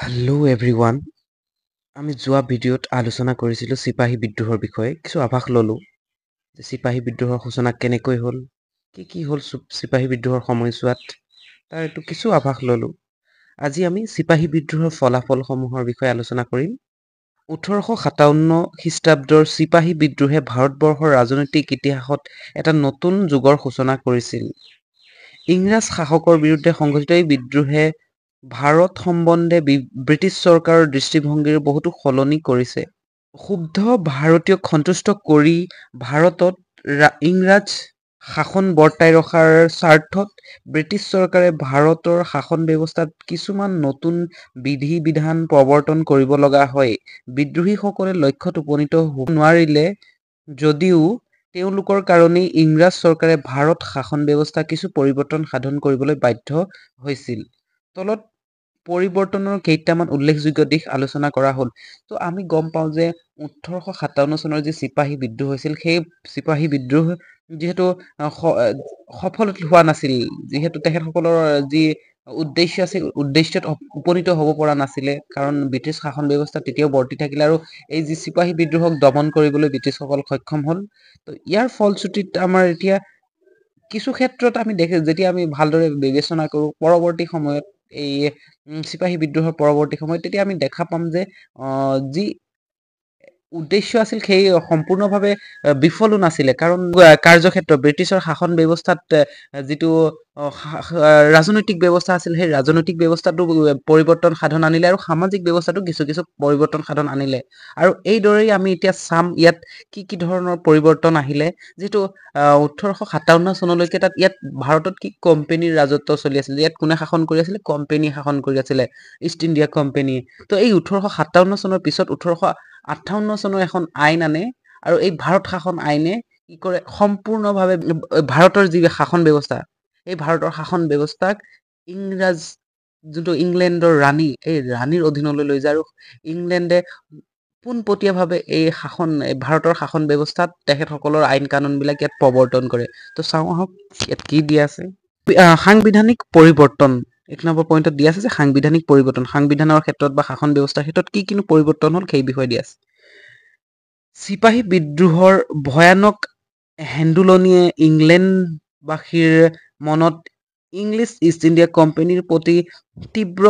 Hello' everyone. আমি যোৱা ভিডিঅ'ত আলোচনা কৰিছিলোঁ চিপাহী বিদ্ৰোহৰ বিষয়ে। কিছু আভাস ল'লোঁ যে চিপাহী বিদ্ৰোহৰ সূচনা কেনেকৈ হ'ল, কি হ'ল চিপাহী বিদ্ৰোহৰ সময়ছোৱাত, তাৰ এইটো কিছু আভাস ল'লোঁ। আজি আমি চিপাহী বিদ্ৰোহৰ ফলাফলসমূহৰ বিষয়ে আলোচনা কৰিম। 1857 খ্ৰীষ্টাব্দৰ চিপাহী বিদ্ৰোহে ভাৰতবৰ্ষৰ ৰাজনৈতিক ইতিহাসত এটা নতুন যুগৰ সূচনা কৰিছিল। ইংৰাজ শাসকৰ বিৰুদ্ধে সংঘটিত এই বিদ্ৰোহে ভাৰত সম্বন্ধে ব্ৰিটিছ চৰকাৰৰ দৃষ্টিভংগীৰ বহুতো সলনি কৰিছে। ক্ষুব্ধ ভাৰতীয়ক সন্তুষ্ট কৰি ভাৰতত ইংৰাজ শাসন বৰ্তাই ৰখাৰ স্বাৰ্থত ব্ৰিটিছ চৰকাৰে ভাৰতৰ শাসন ব্যৱস্থাত কিছুমান নতুন বিধি-বিধান প্ৰৱৰ্তন কৰিব লগা হয়। বিদ্ৰোহীসকলে লক্ষ্যত উপনীত হ'ব নোৱাৰিলে যদিও তেওঁলোকৰ কাৰণেই ইংৰাজ চৰকাৰে ভাৰত শাসন ব্যৱস্থা কিছু পৰিৱৰ্তন সাধন কৰিবলৈ বাধ্য হৈছিল। তলত পৰিৱৰ্তনৰ কেইটামান উল্লেখযোগ্য দিশ আলোচনা কৰা হ'ল। ত' আমি গম পাওঁ যে 1857 চনৰ যি চিপাহী বিদ্ৰোহ হৈছিল, সেই চিপাহী বিদ্ৰোহ যিহেতু সফল হোৱা নাছিল, যিহেতু তেখেতসকলৰ যি উদ্দেশ্য আছিল, উদ্দেশ্যত উপনীত হ'ব পৰা নাছিলে, কাৰণ ব্ৰিটিছ শাসন ব্যৱস্থা তেতিয়াও বৰ্তি থাকিলে আৰু এই যি চিপাহী বিদ্ৰোহক দমন কৰিবলৈ ব্ৰিটিছসকল সক্ষম হ'ল। ত' ইয়াৰ ফলশ্ৰুতিত আমাৰ এতিয়া কিছু ক্ষেত্ৰত আমি যেতিয়া আমি ভালদৰে বিবেচনা কৰোঁ পৰৱৰ্তী সময়ত এই চিপাহী বিদ্ৰোহৰ পৰৱৰ্তী সময়ত, তেতিয়া আমি দেখা পাম যে যি উদ্দেশ্য আছিল সেই সম্পূৰ্ণভাৱে বিফলো নাছিলে, কাৰণ কাৰ্যক্ষেত্ৰ ব্ৰিটিছৰ শাসন ব্যৱস্থাত যিটো ৰাজনৈতিক ব্যৱস্থা আছিল, সেই ৰাজনৈতিক ব্যৱস্থাটো পৰিৱৰ্তন সাধন আনিলে আৰু সামাজিক ব্যৱস্থাটো কিছু পৰিৱৰ্তন সাধন আনিলে। আৰু এইদৰেই আমি এতিয়া চাম ইয়াত কি ধৰণৰ পৰিৱৰ্তন আহিলে। যিহেতু 1857 চনলৈকে ইয়াত ভাৰতত কি কোম্পেনীৰ ৰাজত্ব চলি আছিল। ইয়াত কোনে শাসন কৰি আছিলে? কোম্পেনী শাসন কৰি আছিলে, ইষ্ট ইণ্ডিয়া কোম্পেনী। তো এই 1857 চনৰ পিছত 1858 চনৰ এখন আইন আনে, আৰু এই ভাৰত শাসন আইনে কি কৰে, সম্পূৰ্ণভাৱে ভাৰতৰ যি শাসন ব্যৱস্থা, এই ভাৰতৰ শাসন ব্যৱস্থাক যোনটো ইংলেণ্ডৰ ৰাণী, এই ৰাণীৰ অধীনলৈ লৈ যায়, আৰু ইংলেণ্ডে পোনপটীয়াভাৱে এই ভাৰতৰ শাসন ব্যৱস্থাত তেখেতসকলৰ আইন কানুনবিলাক ইয়াত প্ৰৱৰ্তন কৰে। তো চাওঁ আহক ইয়াত কি দিয়া আছে। সাংবিধানিক পৰিৱৰ্তন 1 নম্বৰ পইণ্টত দিয়া আছে যে সাংবিধানিক পৰিৱৰ্তন, সাংবিধানৰ ক্ষেত্ৰত বা শাসন ব্যৱস্থাৰ ক্ষেত্ৰত কি পৰিৱৰ্তন হ'ল সেই বিষয়ে দিয়া আছে। চিপাহী বিদ্ৰোহৰ ভয়ানক হেন্দোলনিয়ে ইংলেণ্ডবাসীৰ মনত ইংলিছ ইষ্ট ইণ্ডিয়া কোম্পানীৰ প্ৰতি তীব্ৰ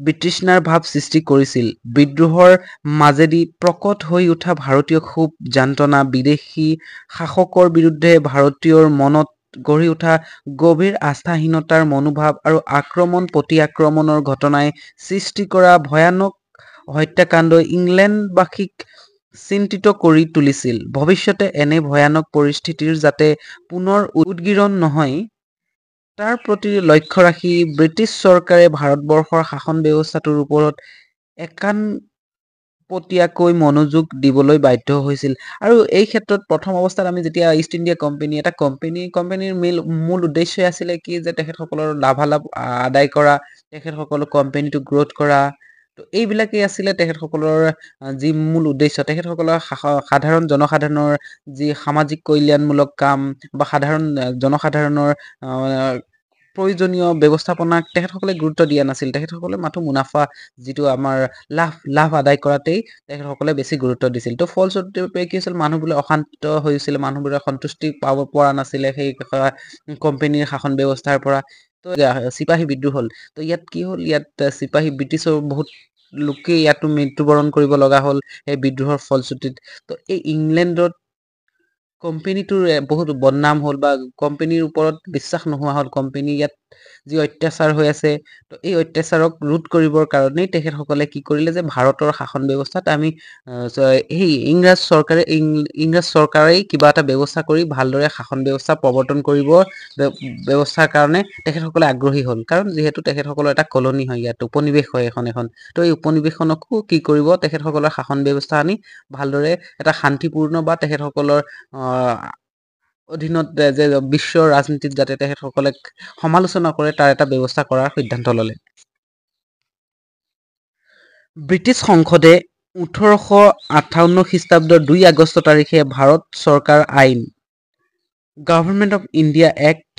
বিতৃষ্ণাৰ ভাৱ সৃষ্টি কৰিছিল। বিদ্ৰোহৰ মাজেদি প্ৰকট হৈ উঠা ভাৰতীয় ক্ষোভ যান্ত্ৰণা, বিদেশী শাসকৰ বিৰুদ্ধে ভাৰতীয়ৰ মনত গঢ়ি উঠা গভীৰ আস্থাহীনতাৰ মনোভাৱ আৰু আক্ৰমণ প্ৰতি আক্ৰমণৰ ঘটনাই সৃষ্টি কৰা ভয়ানক হত্যাকাণ্ডই ইংলেণ্ডবাসীক চিন্তিত কৰি তুলিছিল। ভৱিষ্যতে এনে ভয়ানক পৰিস্থিতিৰ যাতে পুনৰ উদগীৰণ নহয়, তাৰ প্ৰতি লক্ষ্য ৰাখি ব্ৰিটিছ চৰকাৰে ভাৰতবৰ্ষৰ শাসন ব্যৱস্থাটোৰ ওপৰত একানপতীয়াকৈ মনোযোগ দিবলৈ বাধ্য হৈছিল। আৰু এই ক্ষেত্ৰত প্ৰথম অৱস্থাত আমি যেতিয়া ইষ্ট ইণ্ডিয়া কোম্পানী, এটা কোম্পানীৰ মূল উদ্দেশ্যই আছিলে কি, যে তেখেতসকলৰ লাভালাভ আদায় কৰা, তেখেতসকলৰ কোম্পানীটো গ্ৰথ কৰা। তো এইবিলাকেই আছিলে তেখেতসকলৰ যি মূল উদ্দেশ্য। তেখেতসকলৰ সাধাৰণ জনসাধাৰণৰ যি সামাজিক কল্যাণমূলক কাম বা সাধাৰণ জনসাধাৰণৰ প্ৰয়োজনীয় ব্যৱস্থাপনাক তেখেতসকলে গুৰুত্ব দিয়া নাছিল। তেখেতসকলে মাথো মুনাফা, যিটো আমাৰ লাভ আদায় কৰাতেই তেখেতসকলে বেছি গুৰুত্ব দিছিল। তো ফলস্বৰূপে কি হৈছিল, মানুহবোৰে অশান্ত হৈছিল, মানুহবোৰে সন্তুষ্টি পাব পৰা নাছিলে সেই কোম্পানীৰ শাসন ব্যৱস্থাৰ পৰা। তো চিপাহী বিদ্ৰোহ হ'ল। তো ইয়াত কি হ'ল, ইয়াত ব্ৰিটিছৰ বহুত লোকে ইয়াতো মৃত্যুবৰণ কৰিব লগা হ'ল সেই বিদ্ৰোহৰ ফলশ্ৰুতিত। তো এই ইংলেণ্ডত কোম্পানীটোৰ বহুত বদনাম হ'ল, বা কোম্পানীৰ ওপৰত বিশ্বাস নোহোৱা হ'ল। কোম্পানী ইয়াত যি অত্যাচাৰ হৈ আছে, তো এই অত্যাচাৰক ৰোধ কৰিবৰ কাৰণেই তেখেতসকলে কি কৰিলে, যে ভাৰতৰ শাসন ব্যৱস্থাত আমি সেই ইংৰাজ চৰকাৰেই কিবা এটা ব্যৱস্থা কৰি ভালদৰে শাসন ব্যৱস্থা প্ৰৱৰ্তন কৰিব ব্যৱস্থাৰ কাৰণে তেখেতসকলে আগ্ৰহী হ'ল। কাৰণ যিহেতু তেখেতসকলৰ এটা কলনী হয়, ইয়াত উপনিৱেশ হয় এখন। তো এই উপনিৱেশখনকো কি কৰিব, তেখেতসকলৰ শাসন ব্যৱস্থা আনি ভালদৰে এটা শান্তিপূৰ্ণ বা তেখেতসকলৰ অধীনত যে বিশ্বৰ ৰাজনীতিত যাতে তেখেতসকলে সমালোচনা কৰে, তাৰ এটা ব্যৱস্থা কৰাৰ সিদ্ধান্ত ল'লে। ব্ৰিটিছ সংসদে 1858 খ্ৰীষ্টাব্দৰ 2 আগষ্ট তাৰিখে ভাৰত চৰকাৰ আইন, গভৰ্ণমেণ্ট অফ ইণ্ডিয়া এক্ট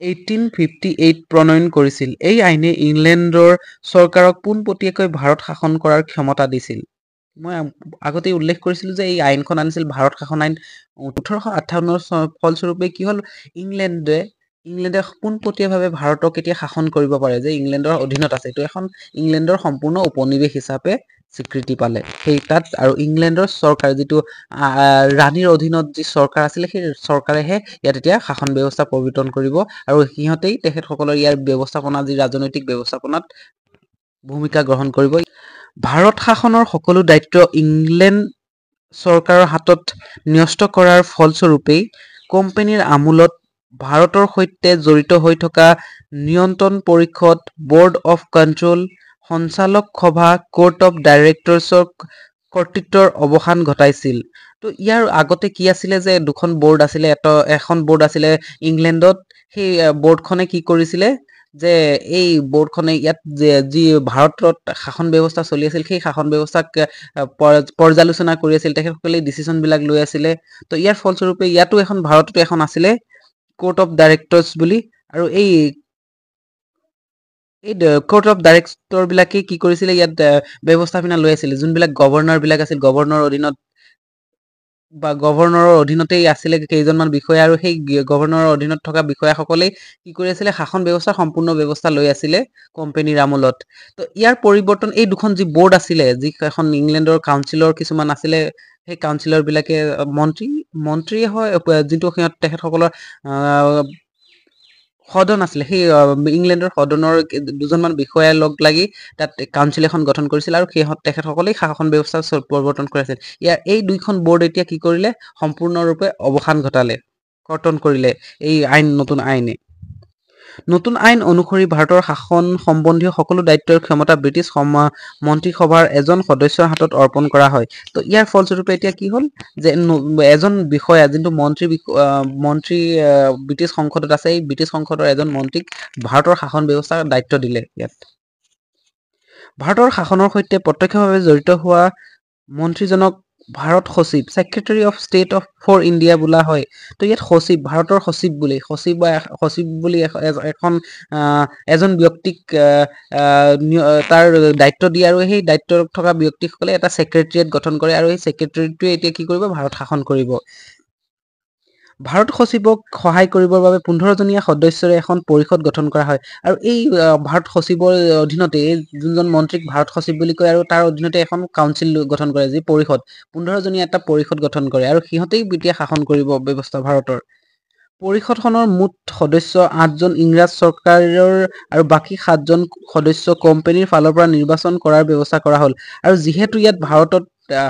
1858 প্ৰণয়ন কৰিছিল। এই আইনে ইংলেণ্ডৰ চৰকাৰক পোনপটীয়াকৈ ভাৰত শাসন কৰাৰ ক্ষমতা দিছিল। মই আগতে উল্লেখ কৰিছিলোঁ যে এই আইনখন আনিছিল ভাৰত শাসন আইন 1858 ফলস্বৰূপে কি হ'ল ইংলেণ্ডে পোনপটীয়াভাৱে ভাৰতক এতিয়া শাসন কৰিব পাৰে যে ইংলেণ্ডৰ অধীনত আছে। এইটো এখন ইংলেণ্ডৰ সম্পূৰ্ণ উপনিৱেশ হিচাপে স্বীকৃতি পালে। সেই তাত আৰু ইংলেণ্ডৰ চৰকাৰ যিটো ৰাণীৰ অধীনত যি চৰকাৰ আছিলে সেই চৰকাৰেহে ইয়াত এতিয়া শাসন ব্যৱস্থা প্ৰৱৰ্তন কৰিব আৰু সিহঁতেই তেখেতসকলৰ ইয়াৰ ব্যৱস্থাপনা যি ৰাজনৈতিক ব্যৱস্থাপনাত ভূমিকা গ্ৰহণ কৰিব। ভাৰত শাসনৰ সকলো দায়িত্ব ইংলেণ্ড চৰকাৰৰ হাতত ন্যস্ত কৰাৰ ফলস্বৰূপেই কোম্পানীৰ আমোলত ভাৰতৰ সৈতে জড়িত হৈ থকা নিয়ন্ত্ৰণ পৰিষদ, বৰ্ড অফ কণ্ট্ৰল, সঞ্চালক সভা, কোৰ্ট অফ ডাইৰেক্টৰ্ছৰ কৰ্তৃত্বৰ অৱসান ঘটাইছিল। তো ইয়াৰ আগতে কি আছিলে যে দুখন বৰ্ড আছিলে, এখন বৰ্ড আছিলে ইংলেণ্ডত। সেই বৰ্ডখনে কি কৰিছিলে যে এই বৰ্ডখনে ইয়াত যি ভাৰতত শাসন ব্যৱস্থা চলি আছিল সেই শাসন ব্যৱস্থাক পৰ্যালোচনা কৰি আছিল, তেখেতসকলে ডিচিশ্যনবিলাক লৈ আছিলে। তো ইয়াৰ ফলস্বৰূপে ইয়াতো ভাৰততো এখন আছিলে কোৰ্ট অফ ডাইৰেক্টৰ্ছ বুলি, আৰু এই কোৰ্ট অফ ডাইৰেক্টৰ বিলাকে কি কৰিছিলে ইয়াত ব্যৱস্থাপনা লৈ আছিলে। যোনবিলাক গভৰ্ণৰ বিলাক আছিল, গভৰ্ণৰৰ অধীনত বা গভৰ্ণৰৰ অধীনতেই আছিলে কেইজনমান বিষয়া, আৰু সেই গভৰ্ণৰৰ অধীনত থকা বিষয়াসকলেই কি কৰি আছিলে শাসন ব্যৱস্থাৰ সম্পূৰ্ণ ব্যৱস্থা লৈ আছিলে কোম্পানীৰ আমোলত। তো ইয়াৰ পৰিৱৰ্তন এই দুখন যি বৰ্ড আছিলে, যি এখন ইংলেণ্ডৰ কাউন্সিলৰ কিছুমান আছিলে, সেই কাউন্সিলৰ বিলাকে মন্ত্ৰীয়ে হয় যিটো তেখেতসকলৰ সদন আছিলে, সেই ইংলেণ্ডৰ সদনৰ দুজনমান বিষয়াই লগ লাগি তাত কাউন্সিল এখন গঠন কৰিছিল আৰু তেখেতসকলেই শাসন ব্যৱস্থা প্ৰৱৰ্তন কৰিছিল। এই দুইখন বৰ্ড এতিয়া কি কৰিলে সম্পূৰ্ণৰূপে অৱসান ঘটালে, কৰ্তন কৰিলে এই নতুন আইনে। নতুন আইন অনুসৰি ভাৰতৰ শাসন সম্বন্ধীয় সকলো দায়িত্বৰ ক্ষমতা ব্ৰিটিছ মন্ত্ৰীসভাৰ এজন সদস্যৰ হাতত অৰ্পণ কৰা হয়। তো ইয়াৰ ফলস্বৰূপে এতিয়া কি হ'ল যে এজন বিষয়া, যোনটো মন্ত্ৰী ব্ৰিটিছ সংসদত আছে, এই ব্ৰিটিছ সংসদৰ এজন মন্ত্ৰীক ভাৰতৰ শাসন ব্যৱস্থাৰ দায়িত্ব দিলে। ইয়াত ভাৰতৰ শাসনৰ সৈতে প্ৰত্যক্ষভাৱে জড়িত হোৱা মন্ত্ৰীজনক ভাৰত সচিব, secretary of state for India বোলা হয়। তো ইয়াত সচিব, ভাৰতৰ সচিব বুলি এখন এজন ব্যক্তিক তাৰ দায়িত্ব দিয়ে, আৰু সেই দায়িত্বত থকা ব্যক্তিসকলে এটা ছেক্ৰেটাৰিয়েট গঠন কৰে, আৰু সেই ছেক্ৰেটাৰিয়েটটোৱে এতিয়া কি কৰিব ভাৰত শাসন কৰিব। ভাৰত সচিবক সহায় কৰিবৰ বাবে 15জনীয়া সদস্যৰে এখন পৰিষদ গঠন কৰা হয়, আৰু এই ভাৰত সচিবৰ অধীনতে যোনজন মন্ত্ৰীক ভাৰত সচিব বুলি কয়, আৰু তাৰ অধীনতে এখন কাউন্সিল গঠন কৰে, যি পৰিষদ 15জনীয়া এটা পৰিষদ গঠন কৰে, আৰু সিহঁতেই এতিয়া শাসন কৰিব ব্যৱস্থা ভাৰতৰ। পৰিষদখনৰ মুঠ সদস্য 8জন ইংৰাজ চৰকাৰৰ আৰু বাকী 7জন সদস্য কোম্পানীৰ ফালৰ পৰা নিৰ্বাচন কৰাৰ ব্যৱস্থা কৰা হ'ল। আৰু যিহেতু ইয়াত ভাৰতত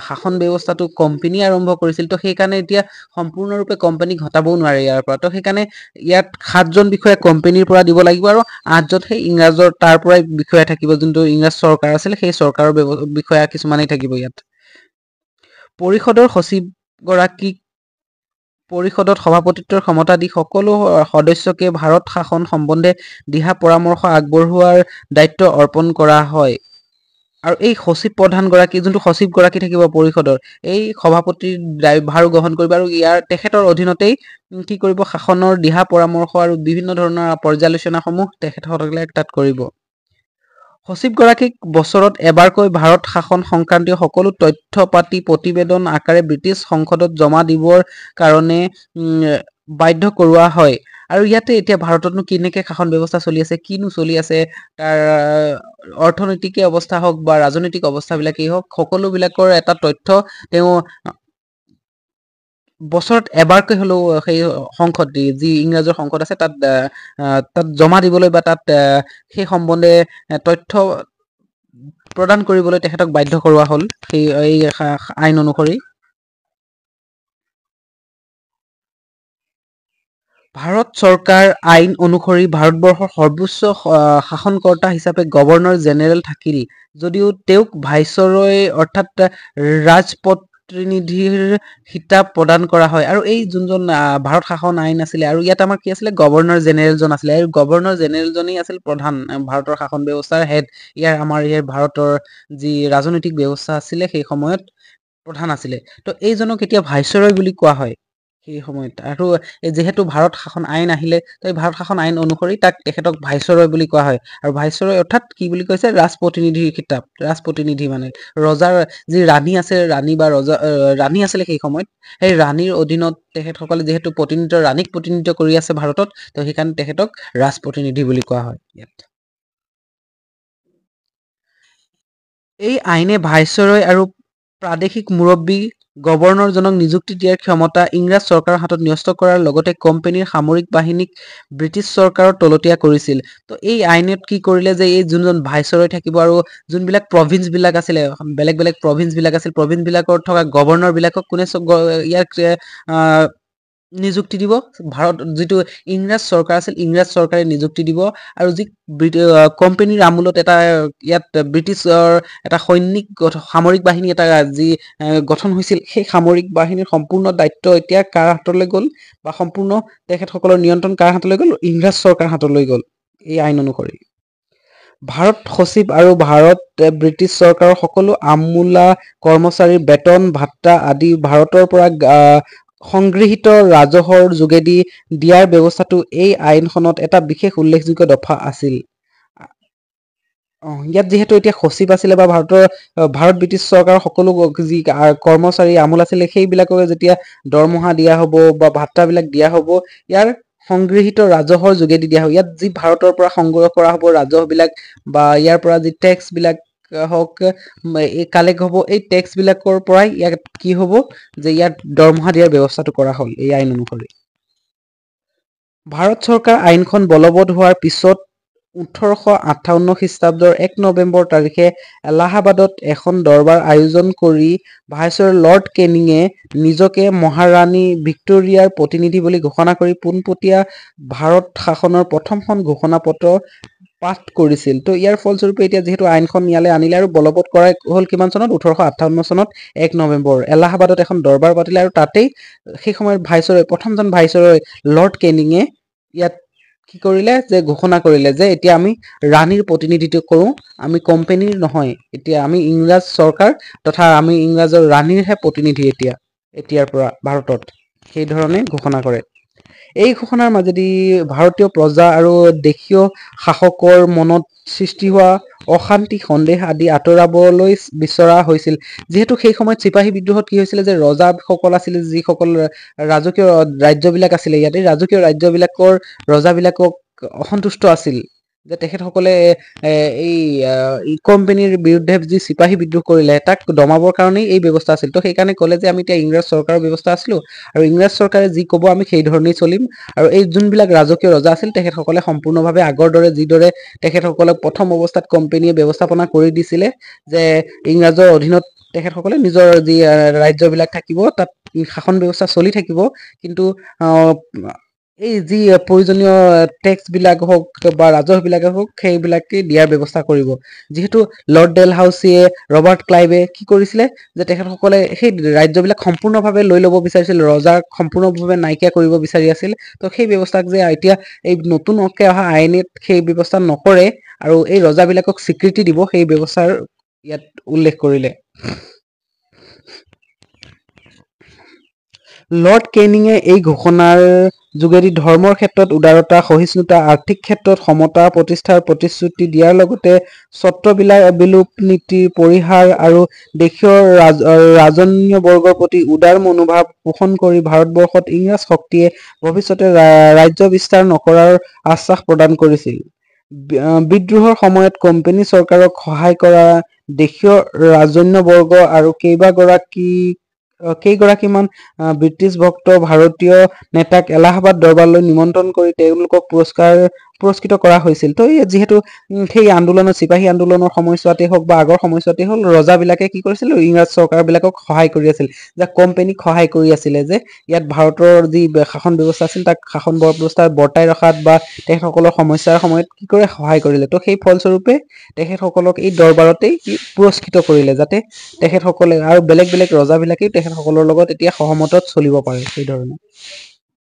শাসন ব্যৱস্থাটো কোম্পানী আৰম্ভ কৰিছিল, তো সেইকাৰণে এতিয়া সম্পূৰ্ণৰূপে কোম্পানীক হটাবও নোৱাৰে ইয়াৰ পৰা। তো সেইকাৰণে ইয়াত 7জন বিষয়া কোম্পানীৰ পৰা দিব লাগিব, আৰু 8জন সেই ইংৰাজৰ তাৰ পৰাই বিষয়া থাকিব, যোনটো ইংৰাজ চৰকাৰ আছিলে সেই চৰকাৰৰ বিষয়া কিছুমানেই থাকিব ইয়াত। পৰিষদৰ সচিবগৰাকীক পৰিষদত সভাপতিত্বৰ ক্ষমতা দি সকলো সদস্যকে ভাৰত শাসন সম্বন্ধে দিহা পৰামৰ্শ আগবঢ়োৱাৰ দায়িত্ব অৰ্পণ কৰা হয়। আৰু এই সচিব প্ৰধানগৰাকী, যোনটো সচিবগৰাকী থাকিব পৰিষদৰ, এই সভাপতিৰ দায়ভাৰো গ্ৰহণ কৰিব, আৰু তেখেতৰ অধীনতেই কি কৰিব শাসনৰ দিহা পৰামৰ্শ আৰু বিভিন্ন ধৰণৰ পৰ্যালোচনাসমূহ তেখেতসকলে তাত কৰিব। সচিবগৰাকীক বছৰত এবাৰকৈ ভাৰত শাসন সংক্ৰান্তীয় সকলো তথ্য পাতি প্ৰতিবেদন আকাৰে ব্ৰিটিছ সংসদত জমা দিবৰ কাৰণে বাধ্য কৰোৱা হয়। আৰু ইয়াতে এতিয়া ভাৰততনো কেনেকৈ শাসন ব্যৱস্থা চলি আছে, কিনো চলি আছে, তাৰ অৰ্থনৈতিক অৱস্থা হওক বা ৰাজনৈতিক অৱস্থাবিলাকেই হওক, সকলোবিলাকৰ এটা তথ্য তেওঁ বছৰত এবাৰকৈ হ'লেও সেই সংসদ, যি ইংৰাজৰ সংসদ আছে তাত জমা দিবলৈ বা তাত সেই সম্বন্ধে তথ্য প্ৰদান কৰিবলৈ তেখেতক বাধ্য কৰোৱা হ'ল এই আইন অনুসৰি। ভাৰত চৰকাৰ আইন অনুসৰি ভাৰতবৰ্ষৰ সৰ্বোচ্চ শাসনকৰ্তা হিচাপে গভৰ্ণৰ জেনেৰেল থাকিল, যদিও তেওঁক ভাইচৰয় অৰ্থাৎ ৰাজপ্ৰতিনিধিৰ খিতাপ প্ৰদান কৰা হয়। আৰু এই যোনজন ভাৰত শাসন আইন আছিলে, আৰু ইয়াত আমাৰ কি আছিলে গভৰ্ণৰ জেনেৰেলজন আছিলে, আৰু গভৰ্ণৰ জেনেৰেলজনেই আছিল প্ৰধান ভাৰতৰ শাসন ব্যৱস্থাৰ হেড। আমাৰ ভাৰতৰ যি ৰাজনৈতিক ব্যৱস্থা আছিলে সেই সময়ত প্ৰধান আছিলে। তো এইজনক এতিয়া ভাইচৰয় বুলি কোৱা হয়। সেই সময়ত আৰু যেহেতু ভাৰত শাসন আইন আহিলে তো এই ভাৰত শাসন আইন অনুসৰি তাক তেখেতক ভাইচৰয় বুলি কোৱা হয় আৰু ভাইচৰয় অৰ্থাৎ কি বুলি কৈছে ৰাজপ্ৰতিনিধিৰ কিতাপ ৰাজপ্ৰতিনিধি মানে ৰজাৰ যি ৰাণী আছে ৰাণী বা ৰজা ৰাণী আছিলে সেই সময়ত সেই ৰাণীৰ অধীনত তেখেতসকলে যিহেতু প্ৰতিনিধিত্ব ৰাণীক প্ৰতিনিধিত্ব কৰি আছে ভাৰতত তো সেইকাৰণে তেখেতক ৰাজপ্ৰতিনিধি বুলি কোৱা হয় ইয়াত এই আইনে ভাইচৰয় আৰু প্ৰাদেশিক মুৰব্বী গভৰ্ণৰজনক নিযুক্তি দিয়াৰ ক্ষমতা ইংৰাজ চৰকাৰৰ হাতত ন্যস্ত কৰাৰ লগতে কোম্পানীৰ সামৰিক বাহিনীক ব্ৰিটিছ চৰকাৰৰ তলতীয়া কৰিছিল তো এই আইনত কি কৰিলে যে এই যোনজন ভাইচৰয় থাকিব আৰু যোনবিলাক প্ৰভিন্সবিলাক আছিলে বেলেগ বেলেগ প্ৰভিন্সবিলাক আছিল প্ৰভিন্সবিলাকৰ থকা গভৰ্ণৰবিলাকক কোনে ইয়াক নিযুক্তি দিব ভাৰত যিটো ইংৰাজ চৰকাৰ আছিল ইংৰাজ চৰকাৰে নিযুক্তি দিব আৰু যি কোম্পানীৰ আমূলত এটা ইয়াত ব্ৰিটিছৰ এটা সৈনিক সামৰিক বাহিনী এটা যি গঠন হৈছিল সেই সামৰিক বাহিনীৰ সম্পূৰ্ণ দায়িত্ব এতিয়া কাৰ হাতলৈ গ'ল বা সম্পূৰ্ণ তেখেতসকলৰ নিয়ন্ত্ৰণ কাৰ হাতলৈ গ'ল ইংৰাজ চৰকাৰ হাতলৈ গ'ল এই আইন অনুসৰি ভাৰত সচিব আৰু ভাৰত ব্ৰিটিছ চৰকাৰৰ সকলো আমোলা কৰ্মচাৰীৰ বেতন ভাত্তা আদি ভাৰতৰ পৰা সংগৃহীত ৰাজহৰ যোগেদি দিয়াৰ ব্যৱস্থাটো এই আইনখনত এটা বিশেষ উল্লেখযোগ্য দফা আছিল ইয়াত যিহেতু এতিয়া সচিব আছিলে বা ভাৰত ব্ৰিটিছ চৰকাৰৰ সকলো যি কৰ্মচাৰী আমোল আছিলে সেইবিলাকক যেতিয়া দৰমহা দিয়া হ'ব বা ভাত্তাবিলাক দিয়া হ'ব ইয়াৰ সংগৃহীত ৰাজহৰ যোগেদি দিয়া হ'ব ইয়াত যি ভাৰতৰ পৰা সংগ্ৰহ কৰা হ'ব ৰাজহবিলাক বা ইয়াৰ পৰা যি টেক্সবিলাক হওক এই কালেক্ট হ'ব এই টেক্সবিলাকৰ পৰাই ইয়াত কি হ'ব যে ইয়াত দৰমহা দিয়াৰ ব্যৱস্থাটো কৰা হ'ল এই আইন অনুসৰি ভাৰত চৰকাৰ আইনখন বলবৎ হোৱাৰ পিছত 1858 খ্ৰীষ্টাব্দৰ 1 নৱেম্বৰ তাৰিখে এলাহাবাদত এখন দৰবাৰ আয়োজন কৰি ভাইচৰয় লৰ্ড কেনিঙে নিজকে মহাৰাণী ভিক্টোৰিয়াৰ প্ৰতিনিধি বুলি ঘোষণা কৰি পোনপটীয়া ভাৰত শাসনৰ প্ৰথমখন ঘোষণাপত্ৰ পাঠ কৰিছিল তো ইয়াৰ ফলস্বৰূপে এতিয়া যিহেতু আইনখন ইয়ালৈ আনিলে আৰু বলবৎ কৰা হ'ল কিমান চনত 1858 চনত 1 নৱেম্বৰ এলাহাবাদত এখন দৰবাৰ পাতিলে আৰু তাতেই সেই সময়ত ভাইচৰয় প্ৰথমজন ভাইচৰয় লৰ্ড কেনিঙে ইয়াত কি কৰিলে যে ঘোষণা কৰিলে যে এতিয়া আমি ৰাণীৰ প্ৰতিনিধিত্ব কৰোঁ আমি কোম্পানীৰ নহয় এতিয়া আমি ইংৰাজ চৰকাৰ তথা আমি ইংৰাজৰ ৰাণীৰহে প্ৰতিনিধি এতিয়াৰ পৰা ভাৰতত সেই ধৰণে ঘোষণা কৰে এই ঘোষণাৰ মাজেদি ভাৰতীয় প্ৰজা আৰু দেশীয় শাসকৰ মনত সৃষ্টি হোৱা অশান্তি সন্দেহ আদি আঁতৰাবলৈ বিচৰা হৈছিল যিহেতু সেই সময়ত চিপাহী বিদ্ৰোহত কি হৈছিলে যে ৰজাসকল আছিল যিসকল ৰাজকীয় ৰাজ্যবিলাক আছিলে ইয়াতে ৰাজকীয় ৰাজ্যবিলাকৰ ৰজাবিলাকক অসন্তুষ্ট আছিল যে তেখেতসকলে এই কোম্পানীৰ বিৰুদ্ধে যি চিপাহী বিদ্ৰোহ কৰিলে তাক দমাবৰ কাৰণেই এই ব্যৱস্থা আছিল তো সেইকাৰণে ক'লে যে আমি এতিয়া ইংৰাজ চৰকাৰৰ ব্যৱস্থা আছিলোঁ আৰু ইংৰাজ চৰকাৰে যি ক'ব আমি সেই ধৰণেই চলিম আৰু এই যোনবিলাক ৰাজকীয় ৰজা আছিল তেখেতসকলে সম্পূৰ্ণভাৱে আগৰ দৰে যিদৰে তেখেতসকলক প্ৰথম অৱস্থাত কোম্পানীয়ে ব্যৱস্থাপনা কৰি দিছিলে যে ইংৰাজৰ অধীনত তেখেতসকলে নিজৰ যি ৰাজ্যবিলাক থাকিব তাত শাসন ব্যৱস্থা চলি থাকিব কিন্তু এই যি প্ৰয়োজনীয় টেক্সবিলাক হওক বা ৰাজহবিলাকে হওক সেইবিলাকে দিয়াৰ ব্যৱস্থা কৰিব যিহেতু লৰ্ড ডেলহাউচিয়ে ৰবাৰ্ট ক্লাইভে কি কৰিছিলে যে তেখেতসকলে সেই ৰাজ্যবিলাক সম্পূৰ্ণভাৱে লৈ ল'ব বিচাৰিছিল ৰজাক সম্পূৰ্ণভাৱে নাইকিয়া কৰিব বিচাৰি আছিল তো সেই ব্যৱস্থাক যে এতিয়া এই নতুনকৈ অহা আইনত সেই ব্যৱস্থা নকৰে আৰু এই ৰজাবিলাকক স্বীকৃতি দিব সেই ব্যৱস্থাৰ ইয়াত উল্লেখ কৰিলে লৰ্ড কেনিঙে এই ঘোষণাৰ যোগেদি ধৰ্মৰ ক্ষেত্ৰত উদাৰতা সহিষ্ণুতা আৰ্থিক ক্ষেত্ৰত সমতা প্ৰতিষ্ঠাৰ প্ৰতিশ্ৰুতি দিয়াৰ লগতে বিলোপ নীতিৰ পৰিহাৰ আৰু দেশীয় ৰাজন্যবৰ্গৰ প্ৰতি উদাৰ মনোভাৱ পোষণ কৰি ভাৰতবৰ্ষত ইংৰাজ শক্তিয়ে ভৱিষ্যতে ৰাজ্য বিস্তাৰ নকৰাৰ আশ্বাস প্ৰদান কৰিছিল বিদ্ৰোহৰ সময়ত কোম্পানী চৰকাৰক সহায় কৰা দেশীয় ৰাজন্যবৰ্গ আৰু কেইগৰাকীমান ব্ৰিটিছ ভক্ত ভাৰতীয় নেতাক এলাহাবাদ দৰবাৰলৈ নিমন্ত্ৰণ কৰি তেওঁলোকক পুৰস্কৃত কৰা হৈছিল তো যিহেতু সেই আন্দোলনত চিপাহী আন্দোলনৰ সময়ছোৱাতেই হওক বা আগৰ সময়ছোৱাতেই হ'ল ৰজাবিলাকে কি কৰিছিল ইংৰাজ চৰকাৰবিলাকক সহায় কৰি আছিল যে কোম্পানীক সহায় কৰি আছিলে যে ইয়াত ভাৰতৰ যি শাসন ব্যৱস্থা আছিল তাক শাসন ব্যৱস্থা বৰ্তাই ৰখাত বা তেখেতসকলৰ সমস্যাৰ সময়ত কি কৰে সহায় কৰিলে তো সেই ফলস্বৰূপে তেখেতসকলক এই দৰবাৰতেই পুৰস্কৃত কৰিলে যাতে তেখেতসকলে আৰু বেলেগ বেলেগ ৰজাবিলাকেই তেখেতসকলৰ লগত এতিয়া সহমতত চলিব পাৰে সেইধৰণে